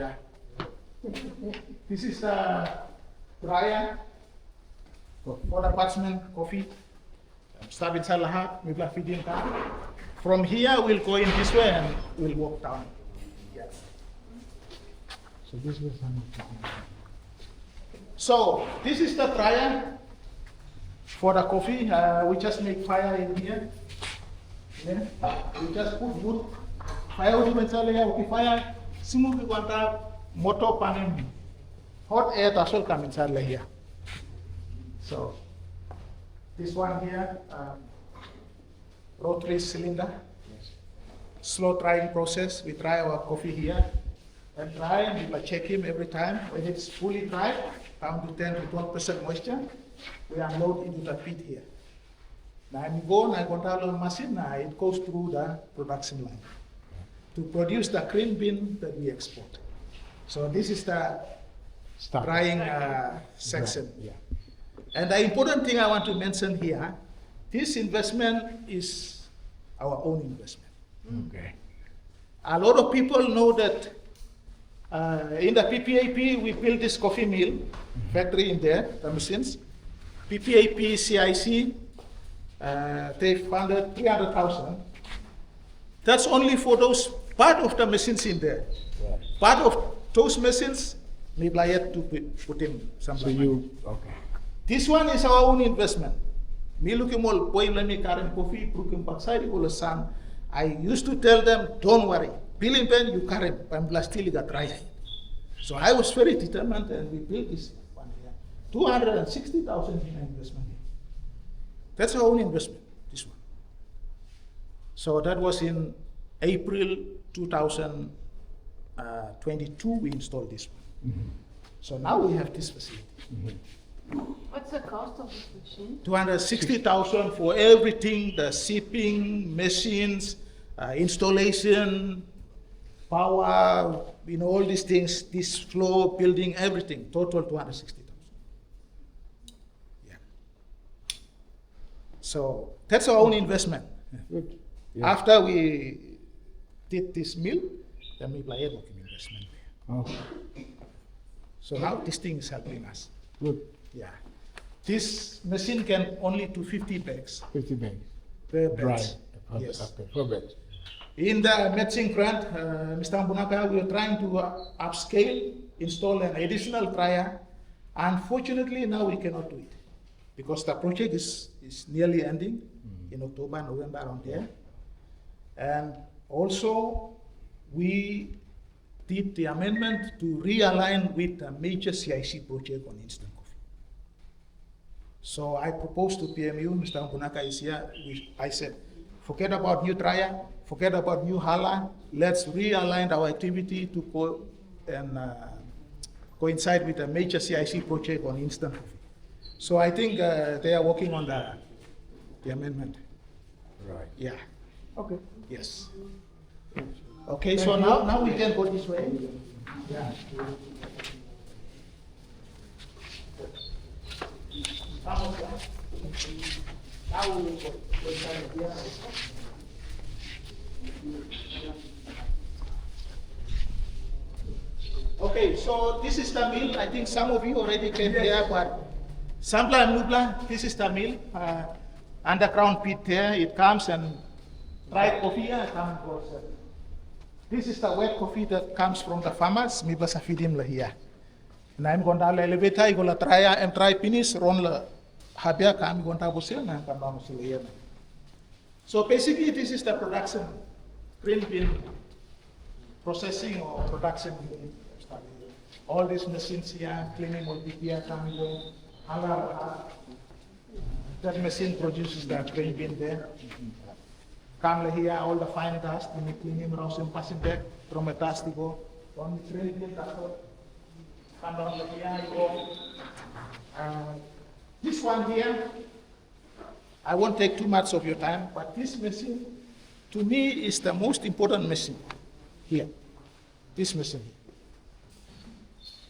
Yeah. This is the dryer for the parchment coffee. Start inside lahat, we will feed in car. From here, we'll go in this way and we'll walk down. Yes. So this was So this is the dryer for the coffee. We just make fire in here. Yeah. We just put wood. Fire wood okay, fire. Simu we want motor panel. Hot air also come inside here. So this one here, rotary cylinder. Slow drying process. We dry our coffee here. And dry, and we check him every time. When it's fully dry, down to 10 to 12% moisture, we unload into the pit here. Now I go and I control the machine, now it goes through the production line to produce the cream bean that we export. So this is the drying section. Yeah. And the important thing I want to mention here, this investment is our own investment. Okay. A lot of people know that in the PPAP, we built this coffee mill factory in there, the machines. PPAP, CIC, they funded 300,000. That's only for those part of the machines in there. Right. Part of those machines, maybe I had to put in some So money. you, okay. This one is our own investment. Me looking all boil me current coffee, looking backside all the sun. I used to tell them, don't worry, billing pen you carry, I'm still got dry. So I was very determined and we built this one here. 260,000 in investment here. That's our own investment, this one. So that was in April 2022 we installed this one. Mm-hmm. So now we have this facility. Mm-hmm. What's the cost of this machine? 260,000 for everything, the shipping, machines, installation, power, all these things, this floor, building, everything, total 260,000. Yeah. So that's our own investment. Good. Yeah. After we did this mill, then we applied working investment. Oh, So now this thing is helping us. good. Yeah. This machine can only do 50 bags 50 bags. per Dry. batch. Yes. Okay, per batch. In the matching grant, Mr. Ambunaka, we are trying to upscale, install an additional dryer. Unfortunately, now we cannot do it because the project is nearly ending in October, November, around there. And also, we did the amendment to realign with the major CIC project on instant coffee. So I proposed to PMU, Mr. Ambunaka is here, I said, forget about new dryer, forget about new hala, let's realign our activity to go and coincide with a major CIC project on instant coffee. So I think they are working on the amendment. Right. Yeah. Okay. Yes. Okay, so now we can go this way. Yeah. Now we will go inside here. Okay, so this is the mill. I think some of you already came here, but Sampla and Nubla, this is the mill. Underground pit there, it comes and dry coffee here, come and goes. This is the wet coffee that comes from the farmers. Mi basa feedim lah here. And I'm going to elevator, I go la try and try finish, run la habia kami going to bosil na kami bosil here. So basically, this is the production, green bean processing or production. All these machines here, cleaning will be here, coming go. That machine produces the green bean there. Come here, all the fine dust, when you clean him, rouse him, pass him back, from a dust you go. On the green bean, that's all. Come down here, you go. This one here, I won't take too much of your time, but this machine, to me, is the most important machine here. This machine.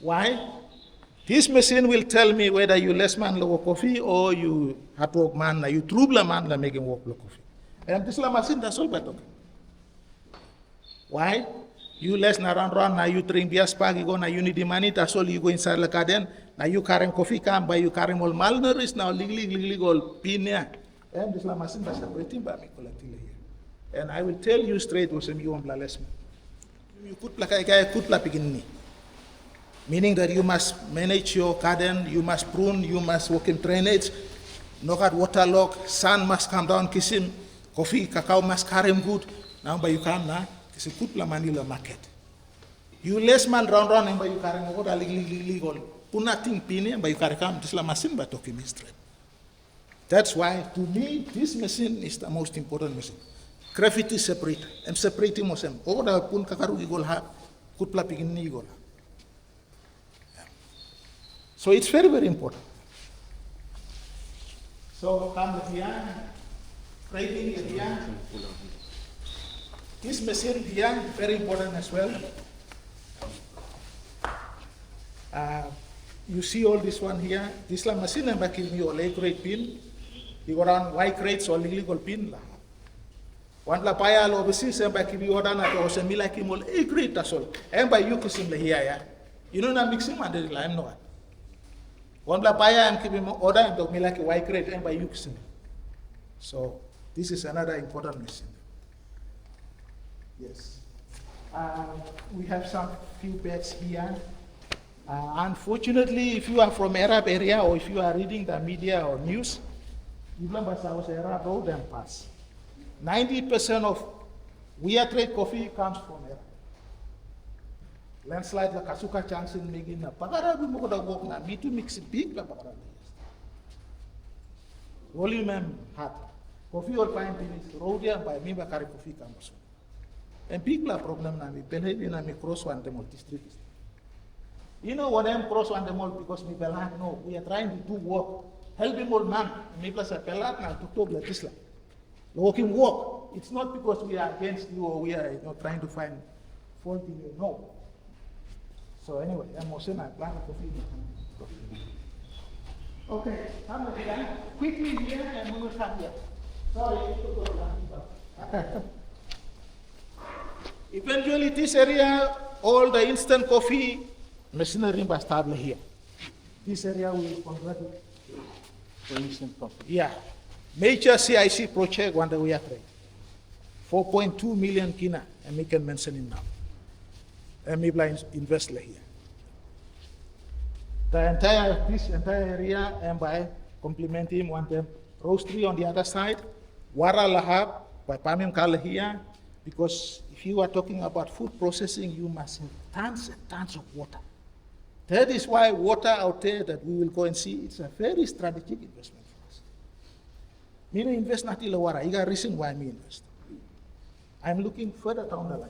Why? This machine will tell me whether you less man low coffee or you hard work man, you trouble man la making work low coffee. And this la machine that's all better. Why? You less na run, now you drink beer spark, you go, now you need the money, that's all you go inside the garden. Now you carrying coffee can, but you carrying all malnourished, now legal pin here. And this lamasin ba separating ba mi kolatila here. And I will tell you straight, was you on lesson. You could like I could begin. Meaning that you must manage your garden, you must prune, you must work in drainage, knock out waterlogged, sun must come down, kiss him, coffee, cacao must carry him good. Now by you come now. It's a good Manila market. You less man round and by you carrying water legal. Punating pin by you carry come this la machine by talking mystery. That's why to me this machine is the most important machine. Graffiti separate and separating mosem. All the pun kakaru igol have good plaping igol. So it's very, very important. So come here, writing here. This machine here, very important as well. You see all this one here. This la machine and back in your lake grade pin. You go down white grades or illegal pin. One la paya lo besi and back in your down at or semi like him all a grade as all. And by you kiss him here. You know, I'm mixing under the lime no. One la paya and keep him order and talk me like a white grade and by you kiss him. So this is another important machine. Yes. We have some few beds here. Unfortunately, if you are from Erap area or if you are reading the media or news, you remember Erap road and pass. 90% of Wia Trade coffee comes from Erap. Landslide la kasuka chance in making a pagara mo ko dagok na me to mix big la pagara. Volume and hat. Coffee or fine finish road ya by me ba carry coffee comes. And people are problem na mi belay na mi cross one the district. You know what I'm cross one the mall because mi belat no, we are trying to do work. Helping old man, mi plus a pelat na to talk like this. Working work. It's not because we are against you or we are trying to find fault in you. No. So anyway, I'm also not planning coffee. Okay, come again. Quickly here and we will come here. Sorry, eventually, this area, all the instant coffee machinery must start here. This area will convert it to instant coffee. Yeah. Major CIC project one that we are trade. 4.2 million kina, and we can mention it now. And maybe invest here. This entire area, and by complementing one them roastery on the other side, Wara Lahab, by Pamim Kala here, because if you are talking about food processing, you must have tons and tons of water. That is why water out there that we will go and see, it's a very strategic investment for us. Me invest not in water. You got reason why me invest. I'm looking further down the line.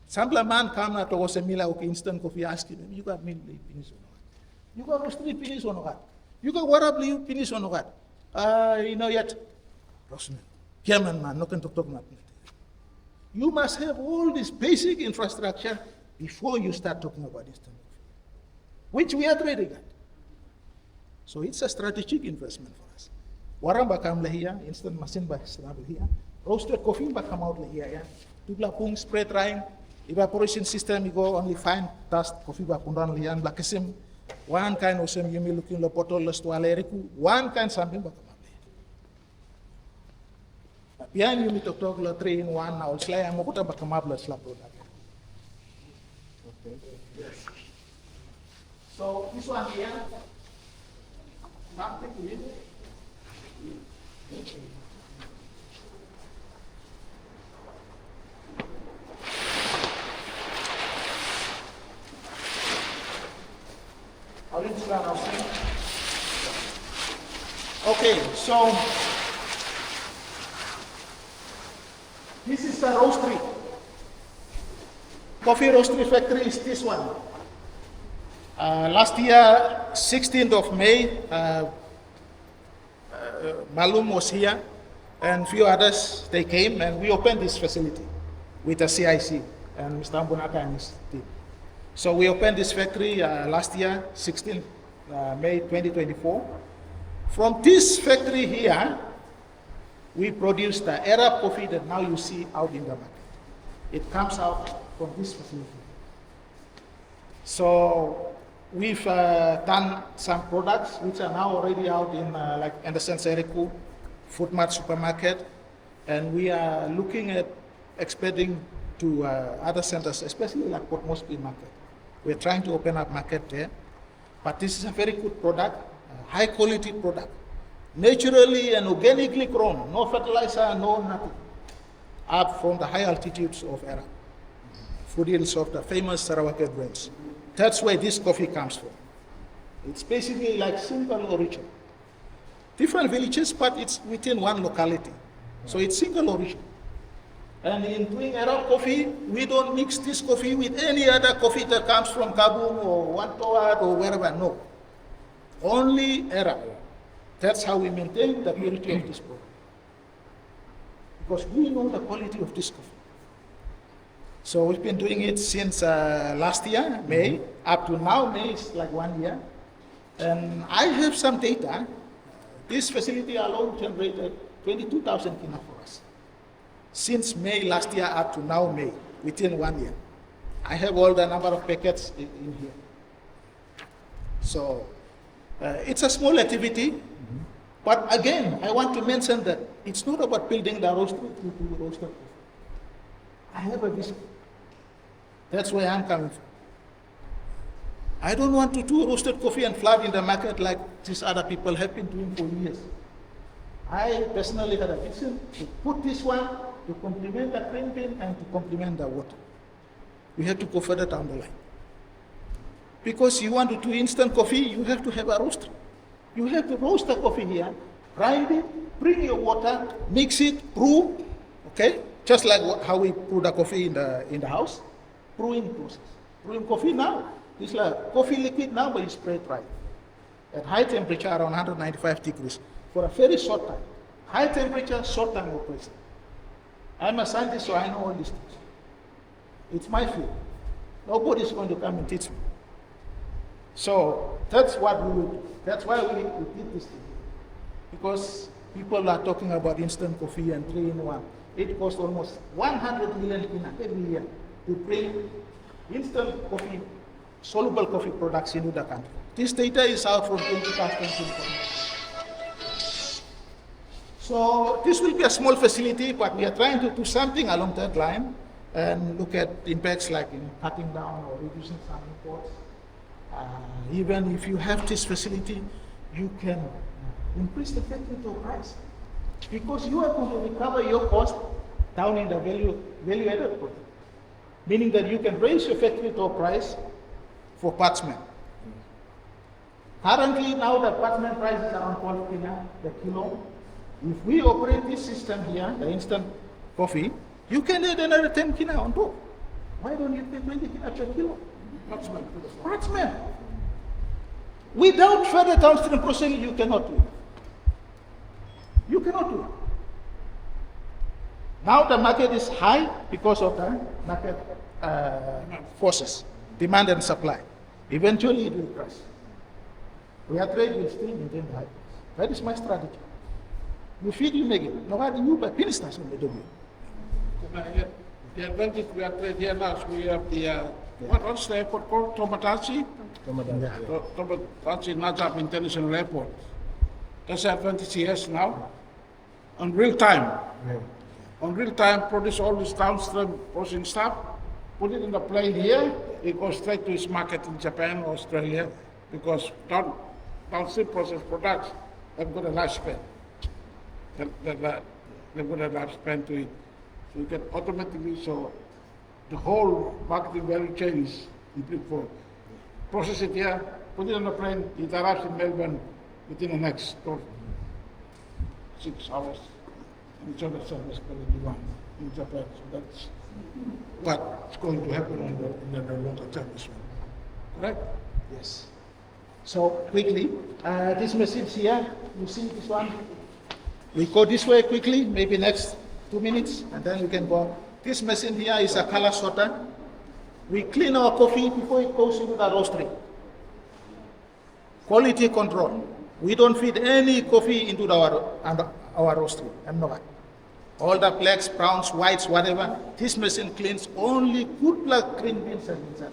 Sample man come na to was a mila okay instant coffee asking him, you got milk finish or not? You got roastery finish or not? You got Waramboi finish or not? You know yet. Rosman. German man, no can talk about it. You must have all this basic infrastructure before you start talking about instant coffee, which we are trading at. So it's a strategic investment for us. Waramboi come here, instant machine by here, roasted coffee by come out here, tubla pung spray drying, evaporation system, you go only fine dust coffee by pundan lian blakasim, one kind of some you may looking the bottle less to aleriku, one kind something by come out here. Behind you, me to talk la 3-in-1 now, it's like I'm going to come up with slap product. Okay. Yes. So this one here, nothing to it. Okay, so this is the roastery. Coffee roastery factory is this one. Last year, 16th of May, Malum was here and few others, they came and we opened this facility with the CIC and Mr. Ambunaka and his team. So we opened this factory last year, 16th May 2024. From this factory here, we produced the Erap coffee that now you see out in the market. It comes out from this facility. So we've done some products which are now already out in like Anderson Seriku, Food Mart supermarket, and we are looking at expanding to other centers, especially like Port Moresby market. We're trying to open up market there, but this is a very good product, a high quality product, naturally and organically grown, no fertilizer, no nothing, up from the high altitudes of Erap, foothills of the famous Saruwaged Range. That's where this coffee comes from. It's basically like single origin. Different villages, but it's within one locality. So it's single origin. And in doing Erap coffee, we don't mix this coffee with any other coffee that comes from Kabul or Wantoat or wherever, no. Only Erap. That's how we maintain the purity of this product. Because we know the quality of this coffee. So we've been doing it since last year, May, up to now. May is like 1 year. And I have some data. This facility alone generated 22,000 kina for us. Since May last year up to now May, within 1 year. I have all the number of packets in here. So it's a small activity, but again, I want to mention that it's not about building the roaster to roaster. I have a vision. That's where I'm coming from. I don't want to do roasted coffee and flood in the market like these other people have been doing for years. I personally had a vision to put this one to complement the green bean and to complement the water. We have to go further down the line. Because you want to do instant coffee, you have to have a roaster. You have to roast the coffee here, grind it, bring your water, mix it, brew, okay? Just like how we brew the coffee in the house, brewing process. Brewing coffee now, it's like coffee liquid now, but it's spray dried. At high temperature, around 195 degrees, for a very short time. High temperature, short time operation. I'm a scientist, so I know all these things. It's my field. Nobody's going to come and teach me. So that's what we will do. That's why we did this thing. Because people are talking about instant coffee and 3-in-1. It costs almost 100 million kina every year to bring instant coffee, soluble coffee products into the country. This data is out from 2020. So this will be a small facility, but we are trying to do something along that line and look at impacts like cutting down or reducing some imports. Even if you have this facility, you can increase the factory price because you are going to recover your cost down in the value-added product, meaning that you can raise your factory price for parchment. Currently, now the parchment price is around 12 kina the kilo. If we operate this system here, the instant coffee, you can add another 10 kina on top. Why don't you pay 20 kina per kilo? Parchment. Without further downstream processing, you cannot do it. You cannot do it. Now the market is high because of the market forces, demand and supply. Eventually it will crash. Wia Trade will still maintain high price. That is my strategy. You feed, you make it. No other you buy pinistas on the W. The advantage we are trade here now is we have the what's the airport called? Tomatasi? Tomatasi Nadzab International Airport. That's the advantage he has now. On real time. On real time, produce all this downstream processing stuff, put it in the plane here, it goes straight to his market in Japan or Australia because downstream processed products have got a lifespan. They've got a lifespan to it. So you can automatically, so the whole marketing value chain is complete for process it here, put it on a plane, it arrives in Melbourne within the next 6 hours. And it's on the service quality one in Japan. So that's what's going to happen in the longer term as well. Correct? Yes. So quickly, these machines here, you see this one? We go this way quickly, maybe next 2 minutes, and then we can go. This machine here is a color sorter. We clean our coffee before it goes into the roastery. Quality control. We don't feed any coffee into our roastery. All the blacks, browns, whites, whatever, this machine cleans only good black green beans and inside.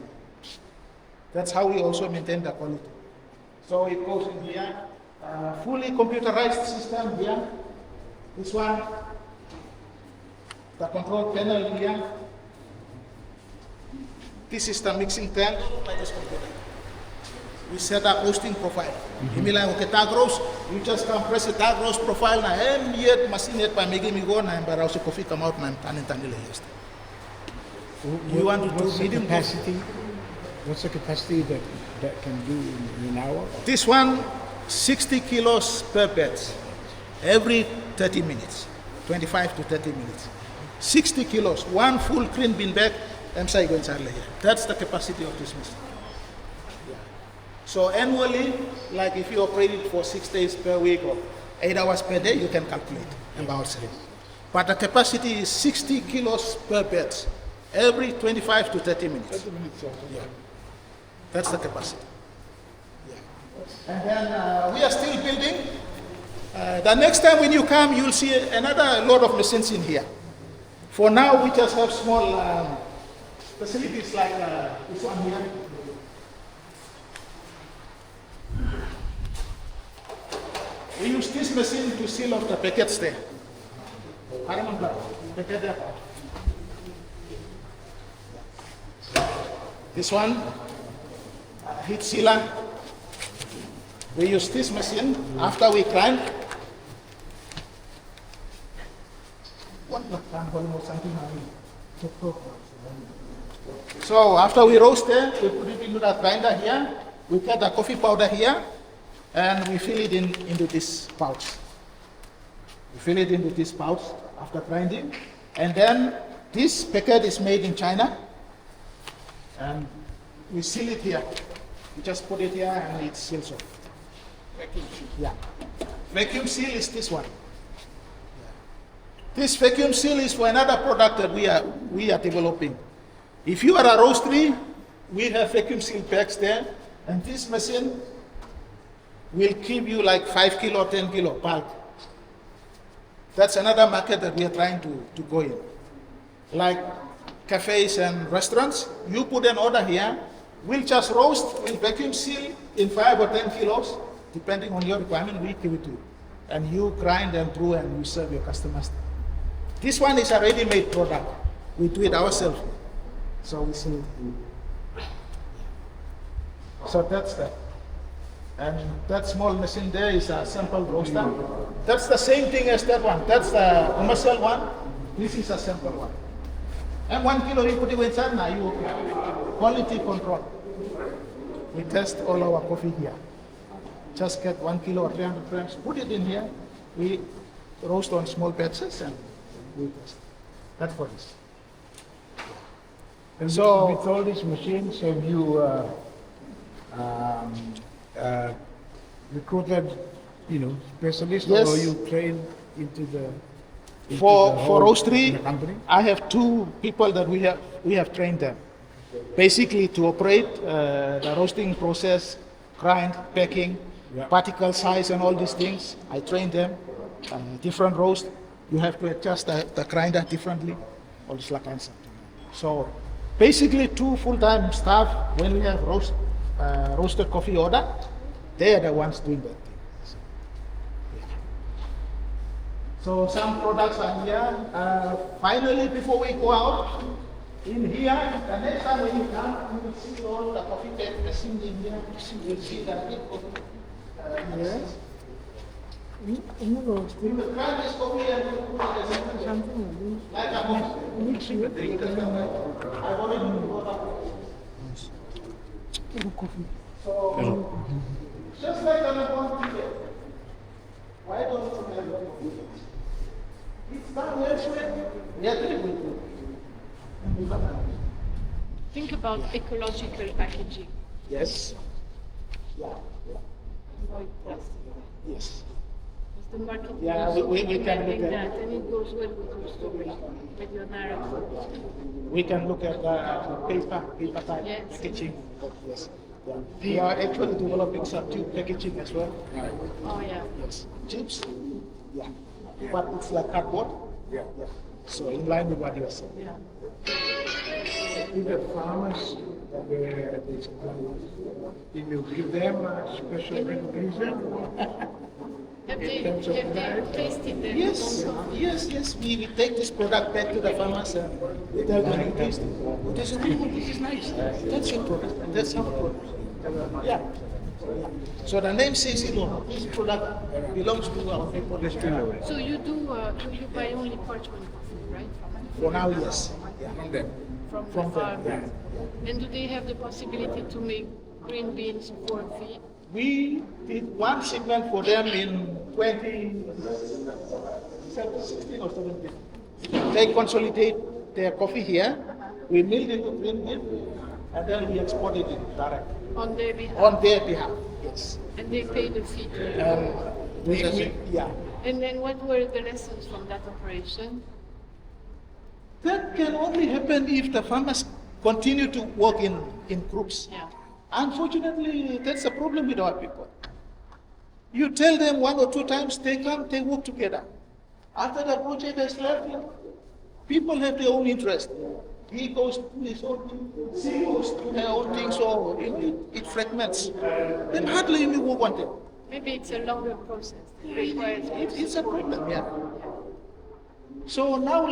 That's how we also maintain the quality. So it goes in here, fully computerized system here. This one, the control panel here. This is the mixing tank by this computer. We set up roasting profile. Imilang okay tag roast, you just come press the tag roast profile na yet machine yet pa megi migo na embara si coffee come out na tanin tanile yes. You want to do What's the medium capacity? What's the capacity that can do in an hour? This one 60 kilos per bed every 30 minutes, 25 to 30 minutes. 60 kilos, one full green bean bag. That's the capacity of this machine. So annually, like if you operate it for 6 days per week or 8 hours per day, you can calculate about it. But the capacity is 60 kilos per bed every 25 to 30 minutes. 30 minutes, Yeah. That's the capacity. Yeah. And then we are still building. The next time when you come, you'll see another lot of machines in here. For now, we just have small facilities like this one here. We use this machine to seal off the packets there. This one, heat sealer. We use this machine after we grind. So after we roast it, we put it into the grinder here. We get the coffee powder here, and we fill it into this pouch. We fill it into this pouch after grinding, and then this packet is made in China, and we seal it here. We just put it here, and it seals off. Vacuum seal. Yeah. Vacuum seal is this one. This vacuum seal is for another product that we are developing. If you are a roastery, we have vacuum seal bags there, and this machine will give you like 5 kilo, 10 kilo bulk. That's another market that we are trying to go in. Like cafes and restaurants, you put an order here, we'll just roast, we'll vacuum seal in 5 or 10 kilos, depending on your requirement, we give it to you. And you grind them through and you serve your customers. This one is a ready-made product. We do it ourselves. So we see. So that's that. And that small machine there is a sample roaster. That's the same thing as that one. That's the commercial one. This is a sample one. And 1 kilo you put it inside, now you okay. Quality control. We test all our coffee here. Just get 1 kilo or 300 grams, put it in here. We roast on small batches and we test. That's for this. And So- with all these machines, have you recruited, specialists, Yes. or you trained into the For whole roastery, company? I have 2 people that we have trained them, basically to operate the roasting process, grind, packing, Yeah. particle size, and all these things. I train them. Different roast, you have to adjust the grinder differently. All this like answer. So basically, 2 full-time staff. When we have roasted coffee order, they are the ones doing that thing. So some products are here. Finally, before we go out, in here, the next time when you come, you will see all the coffee bag machine in here. You will see the big coffee. Yes. We will grind this coffee and we will put it as a like a box. I already brought up. So, just like an account ticket, why don't you have your coffee? It's done elsewhere. We agree with you. Think about ecological packaging. Yes. Yeah. Avoid plastic. Yes. Because the market Yeah, is we can demanding look at- that, and it goes well with your story, with your narrative. We can look at the paper type Yes. packaging. Yes. Yeah. We are actually developing some tube packaging as well. Oh yeah. Yes. Chips. Yeah. But it's like cardboard. Yeah. So in line with what you said. Yeah. If the farmers, you will give them a special recognition. Have they terms of diet? tasted them? Yes, also? yes. We take this product back to the farmers and we tell them you taste it. Oh, this is good, this is nice. That's your product. That's our product. Yeah. So the name says it all. This product belongs to our people. So you you buy only parchment coffee, right? For now, yes. Yeah. From them. From From the them, farmers. And do they have the possibility to make green beans for feed? We did one shipment for them in 2016 or 17. They consolidate their coffee here, we milled it to green bean, and then we exported it direct On their behalf? on their behalf. Yes. And they pay the fee. Yeah. And then what were the lessons from that operation? That can only happen if the farmers continue to work in groups. Yeah. Unfortunately, that's a problem with our people. You tell them 1 or 2 times, they come, they work together. After the project has left, people have their own interest. He goes to his own thing, she goes to her own thing, so it fragments. Then hardly any work on them. Maybe it's a longer process. It requires It's a problem, yeah. So now,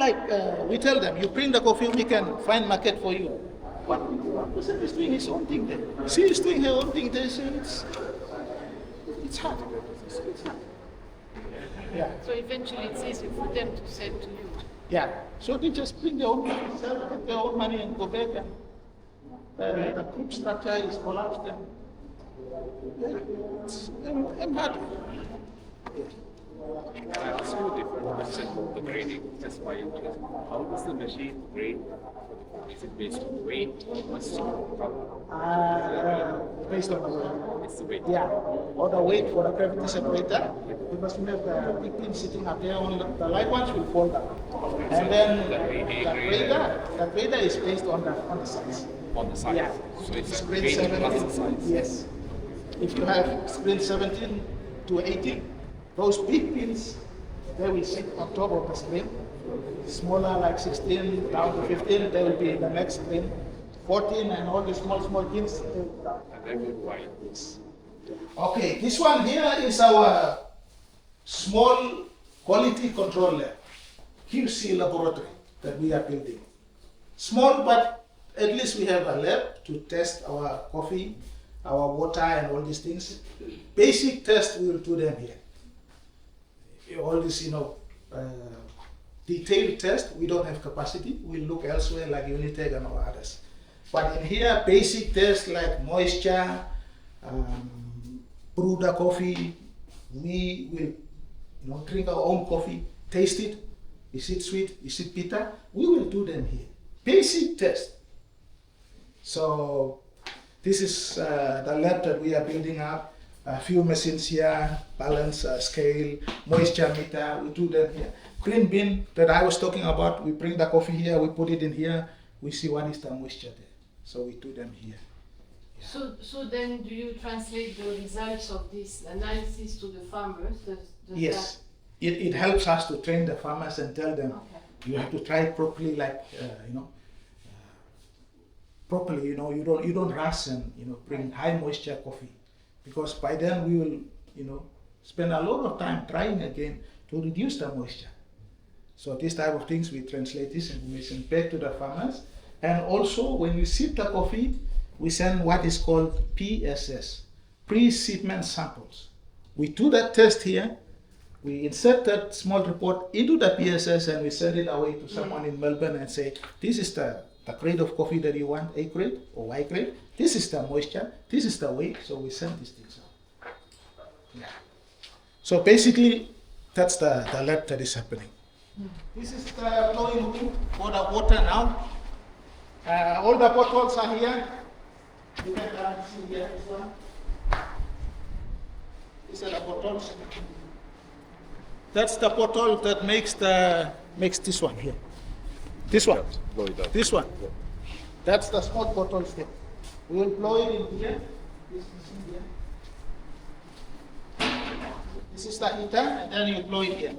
we tell them, you bring the coffee, we can find market for you. One person is doing his own thing there. She is doing her own thing there, so it's hard. It's hard. Yeah. So eventually it's easy for them to send to you. Yeah. So they just bring their own money, sell, get their own money and go back, and the group structure is collapsed. And it's hard. I also have a different question about the grading, just by interest. How does the machine grade? Is it based on weight? Based on Based on the weight. it's the weight. Yeah. Or the weight for the gravity separator. Because we have the big pin sitting up there, on the light ones will fall down. And then the grader is based on the size. On the side. Yeah. So it's Screen weight plus the 17. size. Yes. If you have screen 17 to 18, those big pins, they will sit on top of the screen. Smaller, like 16 down to 15, they will be in the next screen. 14 and all the small pins, they will be down. And then with white. Yes. Okay, this one here is our small quality control lab, QC laboratory that we are building. Small, but at least we have a lab to test our coffee, our water and all these things. Basic tests, we will do them here. All this, detailed test, we don't have capacity. We'll look elsewhere like Unitec and all others. But in here, basic tests like moisture, brew the coffee, we will drink our own coffee, taste it. Is it sweet? Is it bitter? We will do them here. Basic test. So this is the lab that we are building up. A few machines here, balance, scale, moisture meter, we do them here. Green bin that I was talking about, we bring the coffee here, we put it in here, we see what is the moisture there. So we do them here. So then do you translate the results of this analysis to the farmers? Does Yes, it helps us to train the farmers and tell them, you have to try it properly, properly, you don't rush and, bring high moisture coffee. Because by then we will, spend a lot of time trying again to reduce the moisture. So this type of things, we translate this information back to the farmers. And also when we sip the coffee, we send what is called PSS, pre-shipment samples. We do that test here. We insert that small report into the PSS and we send it away to someone in Melbourne and say, this is the grade of coffee that you want, A grade or Y grade. This is the moisture, this is the weight, so we send these things out. Yeah. So basically, that's the lab that is happening. This is the blowing room for the water now. All the bottles are here. You can see here this one. These are the bottles. That's the bottle that makes this one here. This one. This one. That's the small bottles there. We will blow it in here. This is in here. This is the heater, and then you blow it here.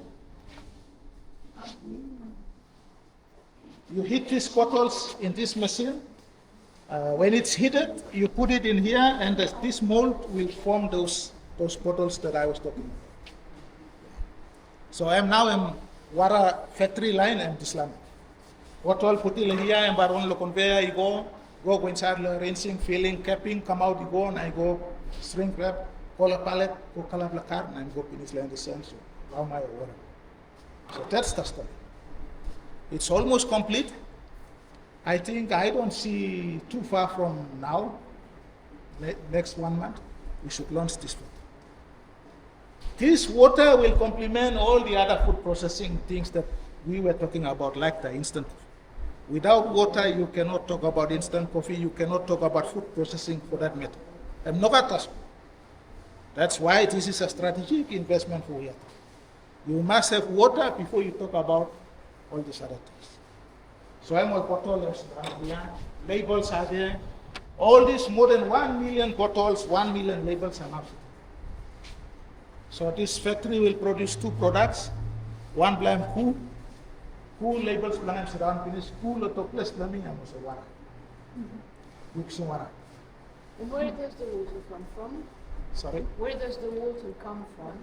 You heat these bottles in this machine. When it's heated, you put it in here, and this mold will form those bottles that I was talking about. So I'm now in Wara factory line and this line. Bottle put it here and baron lo conveyor, you go inside the rinsing, filling, capping, come out, you go, and I go shrink wrap, call a pallet, go color the card, and I go finish land the sun, so how my water. So that's the story. It's almost complete. I think I don't see too far from now, next 1 month, we should launch this one. This water will complement all the other food processing things that we were talking about, like the instant coffee. Without water, you cannot talk about instant coffee, you cannot talk about food processing for that matter. And that's why this is a strategic investment for Wia. You must have water before you talk about all these other things. So I'm a bottle here, labels are there. All these more than 1 million bottles, 1 million labels are now. So this factory will produce 2 products. One blam cool labels blam sedang finish cool atau plus blam yang masuk wara. Bukan wara. And where does the water come from? Sorry? Where does the water come from?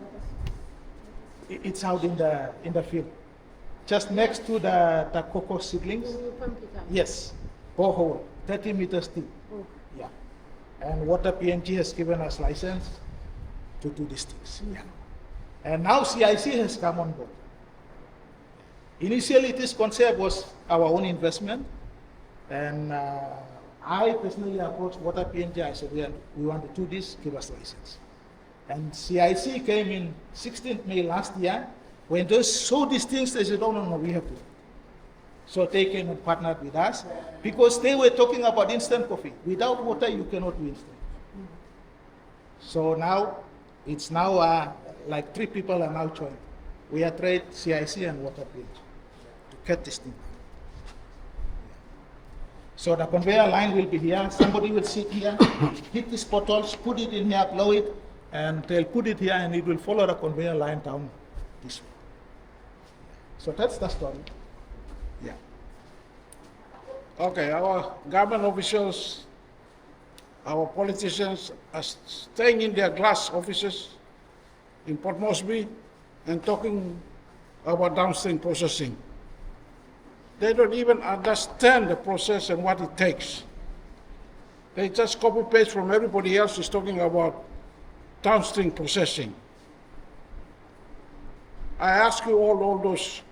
It's out in the field. Just next to the cocoa seedlings. You pump it out? Yes, borehole, 30 meters deep. Oh. Yeah. And Water PNG has given us license to do these things. Yeah. And now CIC has come on board. Initially, this concept was our own investment. And I personally approached Water PNG. I said, we want to do this, give us license. And CIC came in 16th May last year. When they saw these things, they said, no, we have to. So they came and partnered with us because they were talking about instant coffee. Without water, you cannot do instant coffee. So now, it's now like 3 people are now joined. Wia Trade, CIC, and Water PNG to get this thing. So the conveyor line will be here. Somebody will sit here, hit these bottles, put it in here, blow it, and they'll put it here, and it will follow the conveyor line down this way. So that's the story. Yeah. Okay, our government officials, our politicians are staying in their glass offices in Port Moresby and talking about downstream processing. They don't even understand the process and what it takes. They just copy paste from everybody else who's talking about downstream processing. I ask you all those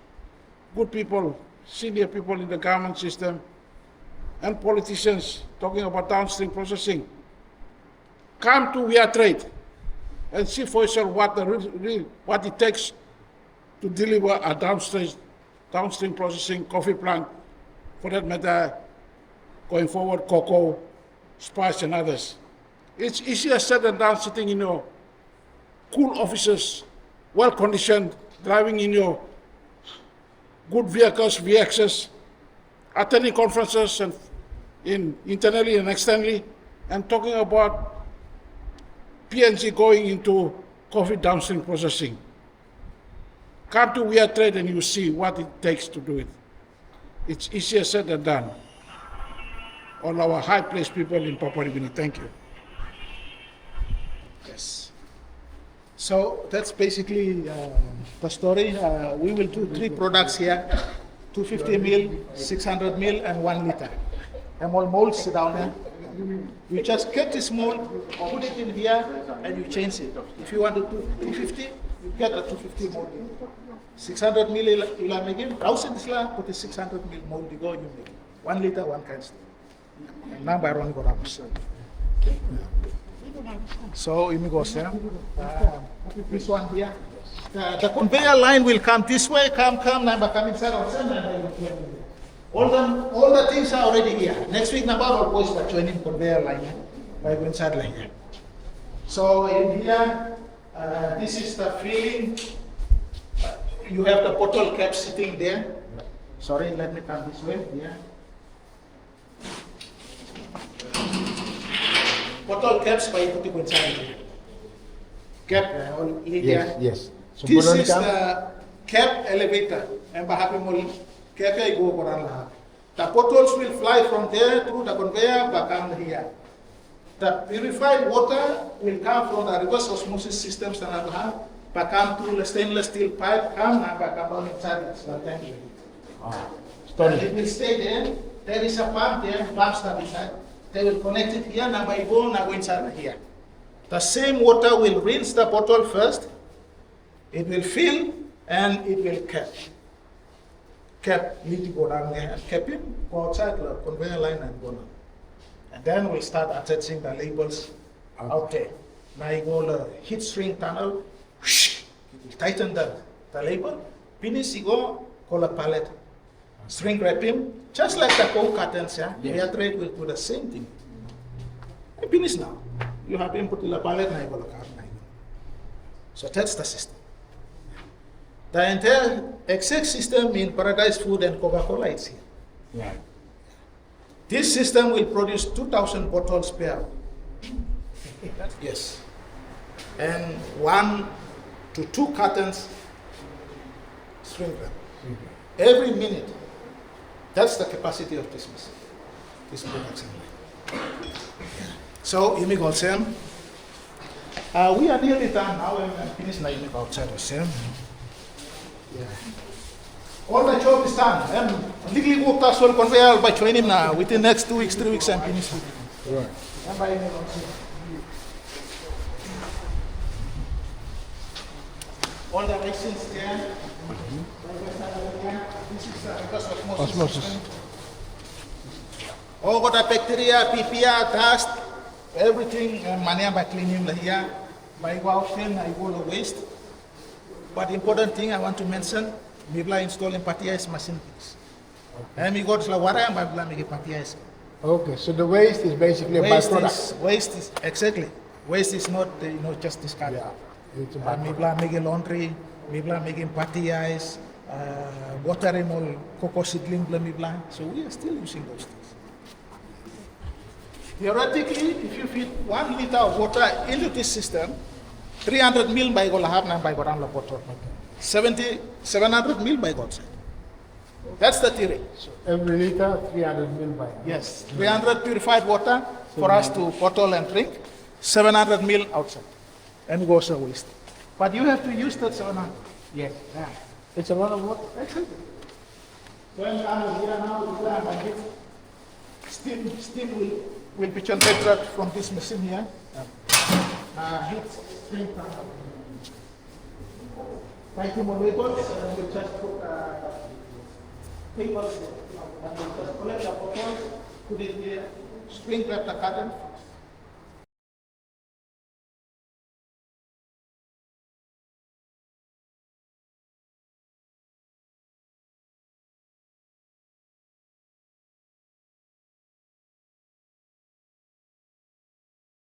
good people, senior people in the government system, and politicians talking about downstream processing, come to Wia Trade and see for yourself what it takes to deliver a downstream processing coffee plant, for that matter, going forward, cocoa, spice, and others. It's easier said than done sitting in your cool offices, well-conditioned, driving in your good vehicles, VXs, attending conferences and internally and externally, and talking about PNG going into coffee downstream processing. Come to Wia Trade and you see what it takes to do it. It's easier said than done. All our high-placed people in Papua New Guinea, thank you. Yes. So that's basically the story. We will do 3 products here, 250 ml, 600 ml, and 1 liter. And all molds down there. You just get this mold, put it in here, and you change it. If you want to do 250, you get a 250 mold. 600 ml, you make it. 1000 isla, put the 600 ml mold, you go, you make it. 1 liter, 1 kind of stuff. And now by Ron Goramos. So, imigos, this one here. The conveyor line will come this way, come, now come inside of all the things are already here. Next week, now our boys are joining conveyor line. By inside line here. So in here, this is the filling. You have the bottle cap sitting there. Sorry, let me come this way. Yeah. Bottle caps by putting inside here. Cap, Yes. So this is the cap elevator, and bahapi moli, cap go around. The bottles will fly from there to the conveyor back down here. The purified water will come from the reverse osmosis systems and back come through the stainless steel pipe, come and back down inside the tank. And it will stay there. There is a pump there, pump stuff inside. They will connect it here, now go inside here. The same water will rinse the bottle first. It will fill and it will cap. Cap, need to go down there and cap it, go outside the conveyor line and go down. And then we'll start attaching the labels out there. Now you go the heat shrink tunnel, it will tighten the label. Finish, you go, call a pallet. Shrink wrap him, just like the coal curtains, yeah? Wia Trade will do the same thing. And finish now. You have input in the pallet, now you go to car. So that's the system. The entire exact system in Paradise Food and Coca-Cola is here. Yeah. This system will produce 2,000 bottles per hour. Yes. And 1 to 2 cartons shrink wrap. Every minute. That's the capacity of this machine, this production line. So, Imig Sam, we are nearly done now and finished now Imig outside of Sam. Yeah. All the job is done. And legally go to the conveyor by joining him now. Within the next 2 weeks, 3 weeks, I'm finished. Right. And by Imig all the machines there. This is because of osmosis. All the bacteria, PPA, dust, everything, mania by cleaning here. By go out then, I go to waste. But the important thing I want to mention, we are installing PATIA's machine. And we got the water and we make PATIA's. Okay, so the waste is basically a byproduct. Waste is, exactly. Waste is not, just discard. Yeah, it's a We byproduct. are making laundry, we are making PATIA's, watering all cocoa seedling, blah, blah, blah. So we are still using those things. Theoretically, if you feed 1 liter of water into this system, 300 mil by Golahab by Goran La Bottle. 700 mil by God. That's the theory. So every liter, 300 mil by. Yes, 300 purified water for us to bottle and drink, 700 mil outside, and goes to waste. But you have to use that 700. Yes. Yeah. It's a lot of water. Excellent. When I'm here now, steam will be generated from this machine here. Heat steam from labels, and we'll just put papers and we'll just collect the bottles, put it here, spring wrap the carton,